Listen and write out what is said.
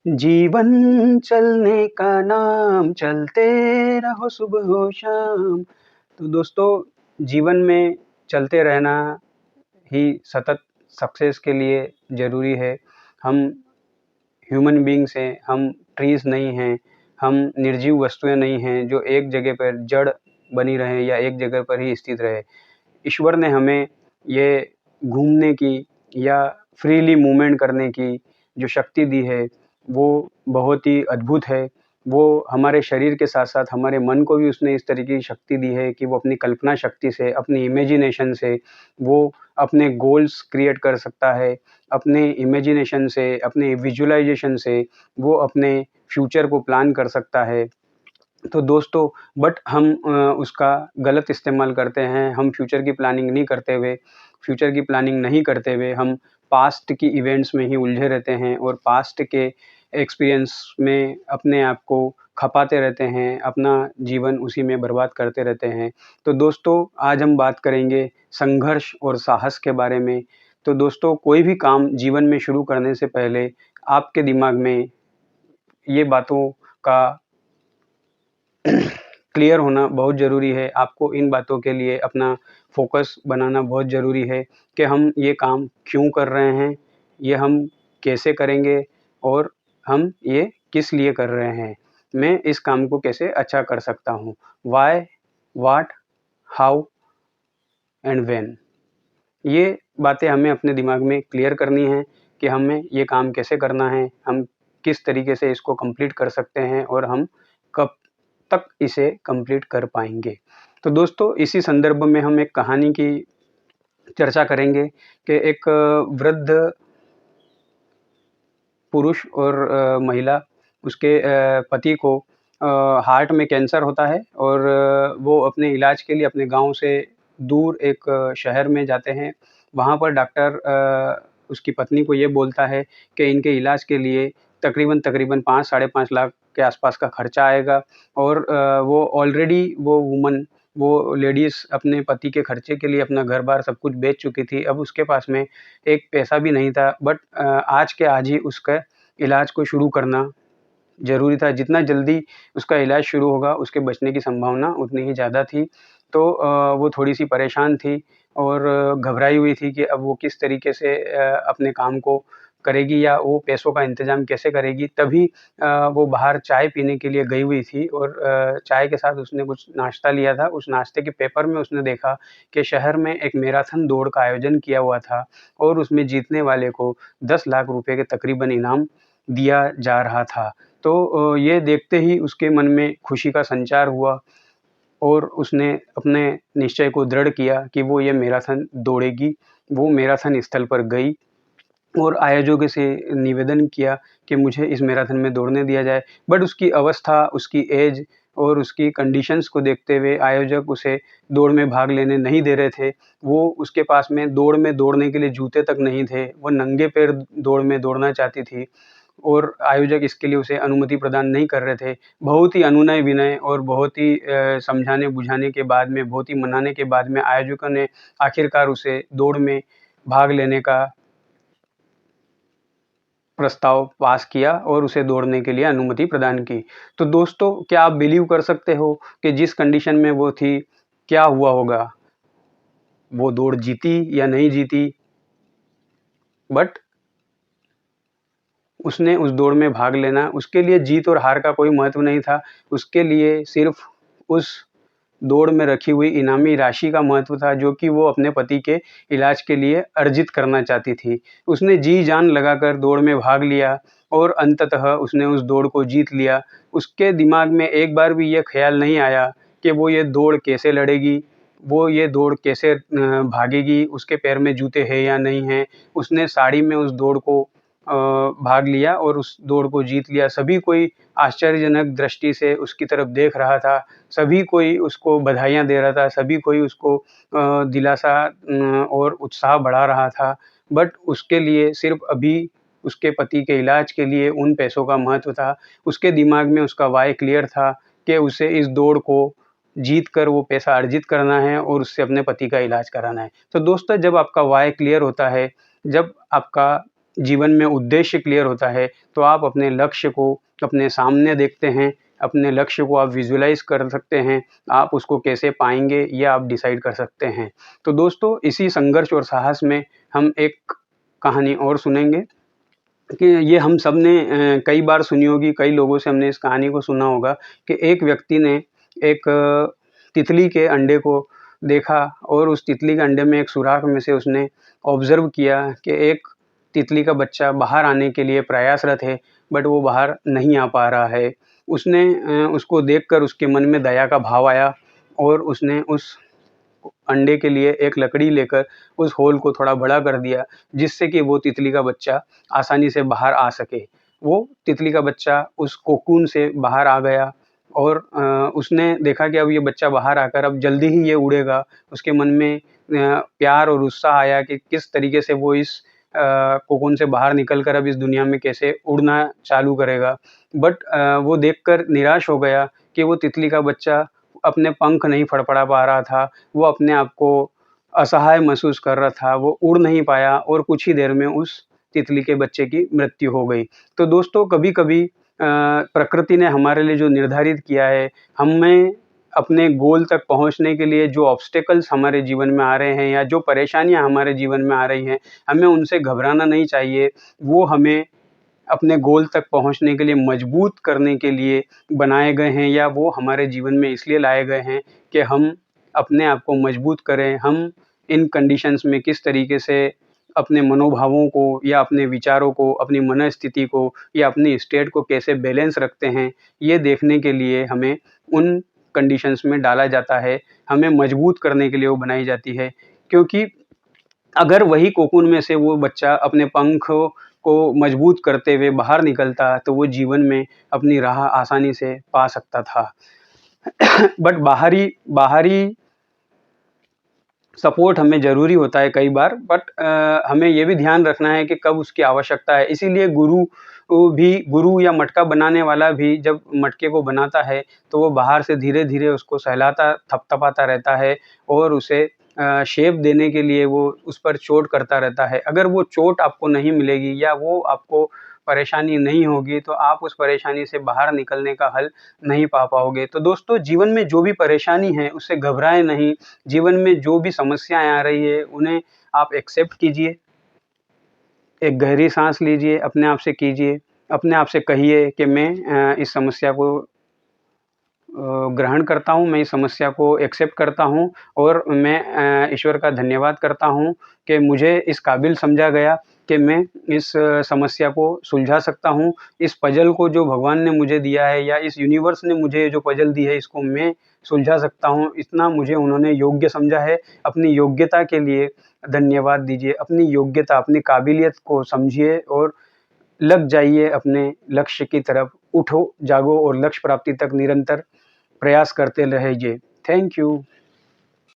जीवन चलने का नाम, चलते रहो सुबह हो शाम। तो दोस्तों, जीवन में चलते रहना ही सतत सक्सेस के लिए ज़रूरी है। हम ह्यूमन बीइंग्स हैं, हम ट्रीज़ नहीं हैं, हम निर्जीव वस्तुएँ नहीं हैं जो एक जगह पर जड़ बनी रहें या एक जगह पर ही स्थित रहे। ईश्वर ने हमें ये घूमने की या फ्रीली मूवमेंट करने की जो शक्ति दी है, वो बहुत ही अद्भुत है। वो हमारे शरीर के साथ-साथ हमारे मन को भी उसने इस तरीके की शक्ति दी है कि वो अपनी कल्पना शक्ति से, अपनी इमेजिनेशन से वो अपने गोल्स क्रिएट कर सकता है। अपने इमेजिनेशन से, अपने विजुअलाइज़ेशन से वो अपने फ्यूचर को प्लान कर सकता है। तो दोस्तों, बट हम उसका गलत इस्तेमाल करते हैं। हम फ्यूचर की प्लानिंग नहीं करते हुए हम पास्ट की इवेंट्स में ही उलझे रहते हैं और पास्ट के एक्सपीरियंस में अपने आप को खपाते रहते हैं, अपना जीवन उसी में बर्बाद करते रहते हैं। तो दोस्तों, आज हम बात करेंगे संघर्ष और साहस के बारे में। तो दोस्तों, कोई भी काम जीवन में शुरू करने से पहले आपके दिमाग में ये बातों का क्लियर होना बहुत ज़रूरी है। आपको इन बातों के लिए अपना फ़ोकस बनाना बहुत ज़रूरी है कि हम ये काम क्यों कर रहे हैं, ये हम कैसे करेंगे और हम ये किस लिए कर रहे हैं। मैं इस काम को कैसे अच्छा कर सकता हूँ। Why, what, how and when. ये बातें हमें अपने दिमाग में क्लियर करनी हैं कि हमें ये काम कैसे करना है, हम किस तरीके से इसको कंप्लीट कर सकते हैं और हम कब तक इसे कंप्लीट कर पाएँगे। तो दोस्तों, इसी संदर्भ में हम एक कहानी की चर्चा करेंगे कि एक वृद्ध पुरुष और महिला, उसके पति को हार्ट में कैंसर होता है और वो अपने इलाज के लिए अपने गाँव से दूर एक शहर में जाते हैं। वहाँ पर डॉक्टर उसकी पत्नी को ये बोलता है कि इनके इलाज के लिए तकरीबन 5 साढ़े 5 लाख के आसपास का खर्चा आएगा और वो ऑलरेडी वो लेडीज़ अपने पति के खर्चे के लिए अपना घर-बार सब कुछ बेच चुकी थी। अब उसके पास में एक पैसा भी नहीं था, बट आज के आज ही उसका इलाज को शुरू करना ज़रूरी था। जितना जल्दी उसका इलाज शुरू होगा, उसके बचने की संभावना उतनी ही ज़्यादा थी। तो वो थोड़ी-सी परेशान थी और घबराई हुई थी कि अब वो किस तरीके से अपने काम को करेगी या वो पैसों का इंतज़ाम कैसे करेगी। तभी वो बाहर चाय पीने के लिए गई हुई थी और चाय के साथ उसने कुछ नाश्ता लिया था। उस नाश्ते के पेपर में उसने देखा कि शहर में एक मैराथन दौड़ का आयोजन किया हुआ था और उसमें जीतने वाले को 10 लाख रुपए के तकरीबन इनाम दिया जा रहा था। तो ये देखते ही उसके मन में खुशी का संचार हुआ और उसने अपने निश्चय को दृढ़ किया कि वो ये मैराथन दौड़ेगी। वो मैराथन स्थल पर गई और आयोजकों से निवेदन किया कि मुझे इस मैराथन में दौड़ने दिया जाए। बट उसकी अवस्था, उसकी ऐज और उसकी कंडीशंस को देखते हुए आयोजक उसे दौड़ में भाग लेने नहीं दे रहे थे। वो उसके पास में दौड़ने के लिए जूते तक नहीं थे। वो नंगे पैर दौड़ में दौड़ना चाहती थी और आयोजक इसके लिए उसे अनुमति प्रदान नहीं कर रहे थे। बहुत ही अनुनय-विनय और बहुत ही समझाने-बुझाने के बाद में, बहुत ही मनाने के बाद में आयोजकों ने आखिरकार उसे दौड़ में भाग लेने का प्रस्ताव पास किया और उसे दौड़ने के लिए अनुमति प्रदान की। तो दोस्तों, क्या आप बिलीव कर सकते हो कि जिस कंडीशन में वो थी, क्या हुआ होगा? वो दौड़ जीती या नहीं जीती? बट उसने उस दौड़ में भाग लेना, उसके लिए जीत और हार का कोई महत्व नहीं था। उसके लिए सिर्फ़ उस दौड़ में रखी हुई इनामी राशि का महत्व था, जो कि वो अपने पति के इलाज के लिए अर्जित करना चाहती थी। उसने जी-जान लगाकर दौड़ में भाग लिया और अंततः उसने उस दौड़ को जीत लिया। उसके दिमाग में एक बार भी ये ख़्याल नहीं आया कि वो ये दौड़ कैसे लड़ेगी, वो ये दौड़ कैसे भागेगी, उसके पैर में जूते हैं या नहीं हैं। उसने साड़ी में उस दौड़ को भाग लिया और उस दौड़ को जीत लिया। सभी कोई आश्चर्यजनक दृष्टि से उसकी तरफ देख रहा था। सभी कोई उसको बधाइयाँ दे रहा था, सभी कोई उसको दिलासा और उत्साह बढ़ा रहा था। बट उसके लिए सिर्फ़ अभी उसके पति के इलाज के लिए उन पैसों का महत्व था। उसके दिमाग में उसका व्हाय क्लियर था कि उसे इस दौड़ को जीत कर वो पैसा अर्जित करना है और उससे अपने पति का इलाज कराना है। तो दोस्तों, जब आपका व्हाय क्लियर होता है, जब आपका जीवन में उद्देश्य क्लियर होता है, तो आप अपने लक्ष्य को अपने सामने देखते हैं, अपने लक्ष्य को आप विज़ुअलाइज़ कर सकते हैं, आप उसको कैसे पाएँगे ये आप डिसाइड कर सकते हैं। तो दोस्तों इसी संघर्ष और साहस में हम एक कहानी और सुनेंगे कि ये हम सब ने कई बार सुनी होगी, कई लोगों से हमने इस कहानी को सुना होगा कि एक व्यक्ति ने एक तितली के अंडे को देखा और उस तितली के अंडे में एक सुराख में से उसने ऑब्ज़र्व किया कि एक तितली का बच्चा बाहर आने के लिए प्रयासरत है, बट वो बाहर नहीं आ पा रहा है। उसने उसको देखकर उसके मन में दया का भाव आया और उसने उस अंडे के लिए एक लकड़ी लेकर उस होल को थोड़ा बड़ा कर दिया, जिससे कि वो तितली का बच्चा आसानी से बाहर आ सके। वो तितली का बच्चा उस कोकून से बाहर आ गया और उसने देखा कि अब ये बच्चा बाहर आकर अब जल्दी ही ये उड़ेगा। उसके मन में प्यार और उत्साह आया कि किस तरीके से वो इस कोकून से बाहर निकल कर अब इस दुनिया में कैसे उड़ना चालू करेगा। बट वो देखकर निराश हो गया कि वो तितली का बच्चा अपने पंख नहीं फड़फड़ा पा रहा था, वो अपने आप को असहाय महसूस कर रहा था, वो उड़ नहीं पाया और कुछ ही देर में उस तितली के बच्चे की मृत्यु हो गई। तो दोस्तों कभी-कभी प्रकृति ने हमारे लिए जो निर्धारित किया है, हमें अपने गोल तक पहुँचने के लिए जो ऑब्स्टेकल्स हमारे जीवन में आ रहे हैं या जो परेशानियाँ हमारे जीवन में आ रही हैं, हमें उनसे घबराना नहीं चाहिए। वो हमें अपने गोल तक पहुँचने के लिए मजबूत करने के लिए बनाए गए हैं या वो हमारे जीवन में इसलिए लाए गए हैं कि हम अपने आप को मजबूत करें, हम इन कंडीशंस में किस तरीके से अपने मनोभावों को या अपने विचारों को, अपनी मनःस्थिति को या अपनी स्टेट को कैसे बैलेंस रखते हैं, ये देखने के लिए हमें उन कंडीशंस में डाला जाता है, हमें मजबूत करने के लिए वो बनाई जाती है। क्योंकि अगर वही कोकून में से वो बच्चा अपने पंखों को मजबूत करते हुए बाहर निकलता, तो वो जीवन में अपनी राह आसानी से पा सकता था। बट बाहरी बाहरी सपोर्ट हमें ज़रूरी होता है कई बार, बट हमें ये भी ध्यान रखना है कि कब उसकी आवश्यकता है। इसीलिए गुरु या मटका बनाने वाला भी जब मटके को बनाता है, तो वो बाहर से धीरे-धीरे उसको सहलाता, थपथपाता रहता है और उसे शेप देने के लिए वो उस पर चोट करता रहता है। अगर वो चोट आपको नहीं मिलेगी या वो आपको परेशानी नहीं होगी, तो आप उस परेशानी से बाहर निकलने का हल नहीं पा पाओगे। तो दोस्तों जीवन में जो भी परेशानी है, उससे घबराएँ नहीं। जीवन में जो भी समस्याएँ आ रही है, उन्हें आप एक्सेप्ट कीजिए। एक गहरी साँस लीजिए, अपने आप से कीजिए, अपने आप से कहिए कि मैं इस समस्या को ग्रहण करता हूँ, मैं इस समस्या को एक्सेप्ट करता हूँ और मैं ईश्वर का धन्यवाद करता हूँ कि मुझे इस काबिल समझा गया कि मैं इस समस्या को सुलझा सकता हूँ। इस पज़ल को जो भगवान ने मुझे दिया है या इस यूनिवर्स ने मुझे जो पज़ल दी है, इसको मैं सुलझा सकता हूँ। इतना मुझे उन्होंने योग्य समझा है। अपनी योग्यता के लिए धन्यवाद दीजिए। अपनी योग्यता, अपनी काबिलियत को समझिए और लग जाइए अपने लक्ष्य की तरफ। उठो, जागो और लक्ष्य प्राप्ति तक निरंतर प्रयास करते रहिए। Thank you.